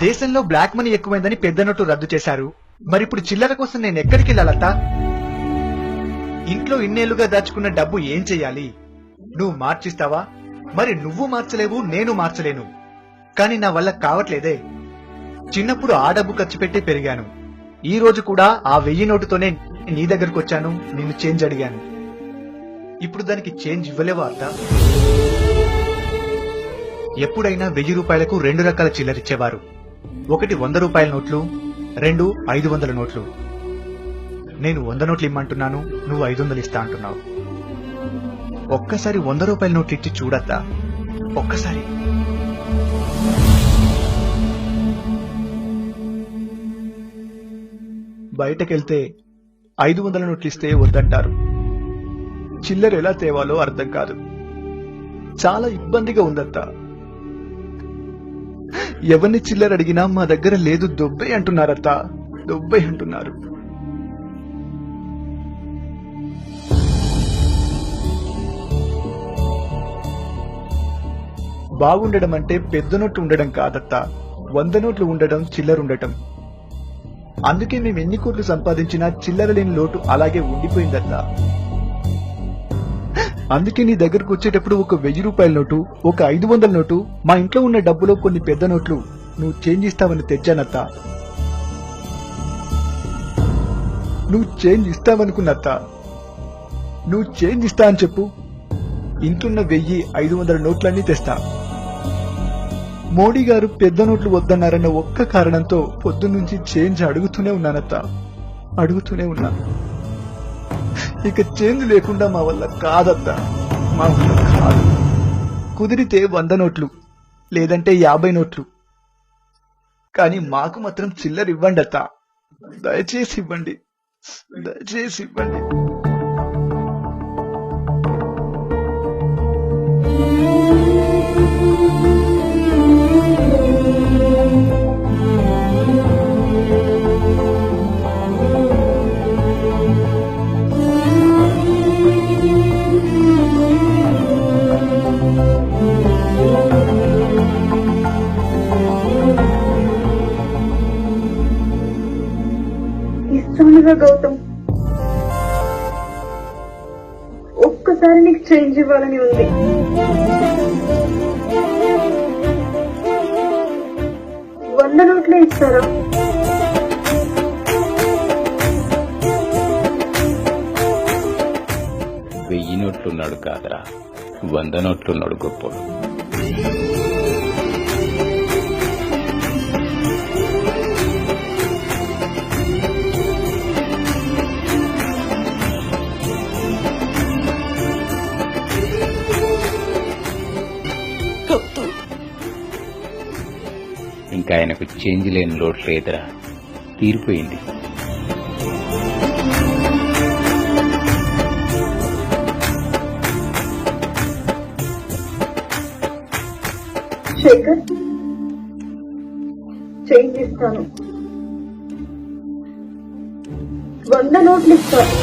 దేశంలో black money ఎక్కువైందని పెద్ద note రద్దు చేశారు. మరిప్పుడు చిల్లర కోసం నేను ఎక్కడికి వెళ్ళాలత్తా? ఇంట్లో ఇన్నేళ్లుగా దాచుకున్న డబ్బు ఏం చెయ్యాలి? నువ్వు మార్చిస్తావా? మరి నువ్వు మార్చలేవు, నేను మార్చలేను. కానీ నా వల్ల కావట్లేదే. చిన్నప్పుడు ఆ డబ్బు ఖర్చు పెట్టి పెరిగాను. ఈ రోజు కూడా ఆ 1000 నోటుతోనే నీ దగ్గరకు వచ్చాను, నిన్ను చేంజ్ అడిగాను. ఇప్పుడు దానికి చేంజ్ ఇవ్వలేవా అత్త? ఎప్పుడైనా 1000 రూపాయలకు 2 రకాల చిల్లరిచ్చేవారు. ఒకటి 100 రూపాయల నోట్లు, 2 500 నోట్లు. నేను 100 నోట్లు ఇమ్మంటున్నాను, నువ్వు 500 ఇస్తా అంటున్నావు. ఒక్కసారి 100 రూపాయల నోట్లు ఇచ్చి చూడద్దా? ఒక్కసారి. బయటకెళ్తే 500 నోట్లు ఇస్తే వద్దంటారు. చిల్లర ఎలా తేవాలో అర్థం కాదు. చాలా ఇబ్బందిగా ఉందత్తా. ఎవరిని చిల్లర అడిగినా మా దగ్గర లేదు, దొబ్బే అంటున్నారత్తా, దొబ్బే అంటున్నారు. బాగుండడం అంటే పెద్ద నోట్లు ఉండడం కాదత్తా, 100 నోట్లు ఉండడం, చిల్లర ఉండటం. అందుకే మేము ఎన్ని కోట్లు సంపాదించినా చిల్లర లేని లోటు అలాగే ఉండిపోయిందత్తా. అందుకే నీ దగ్గరకు వచ్చేటప్పుడు ఒక 1000 రూపాయల నోటు, ఒక 500 నోటు, మా ఇంట్లో ఉన్న డబ్బులో కొన్ని పెద్ద నోట్లు నువ్వు చేంజ్ ఇస్తావని తెచ్చానత్తా. నువ్వు చేంజ్ ఇస్తావనుకున్నత్తా. నువ్వు చేంజ్ ఇస్తా అని చెప్పు, ఇంట్లున్న 1000, 500 నోట్లన్నీ తెస్తా. మోడీ గారు పెద్ద నోట్లు వద్దన్నారన్న ఒక్క కారణంతో పొద్దున్నుంచి చేంజ్ అడుగుతూనే ఉన్నానత్తా, అడుగుతూనే ఉన్నా. ఇక చేంజ్ లేకుండా మా వల్ల కాదత్తా, మా వల్ల కాదు. కుదిరితే 100 నోట్లు, లేదంటే 50 నోట్లు. కానీ మాకు మాత్రం చిల్లర ఇవ్వండి అత్తా, దయచేసి ఇవ్వండి, దయచేసి ఇవ్వండి. ఇస్తానుగా గౌతమ్, ఒక్కసారి నీకు చేంజ్ ఇవ్వాలని ఉంది. వంద నోట్లే ఇస్తారా? వెయ్యి నోట్లున్నాడు కాదరా, 100 నోట్లున్నాడు గొప్పడు. ఇంకా ఆయనకు చేంజ్ లేని లోటు లేదురా, తీరిపోయింది. శేఖర్, చేంజ్ ఇస్తాను, 100 నోట్లు ఇస్తాను.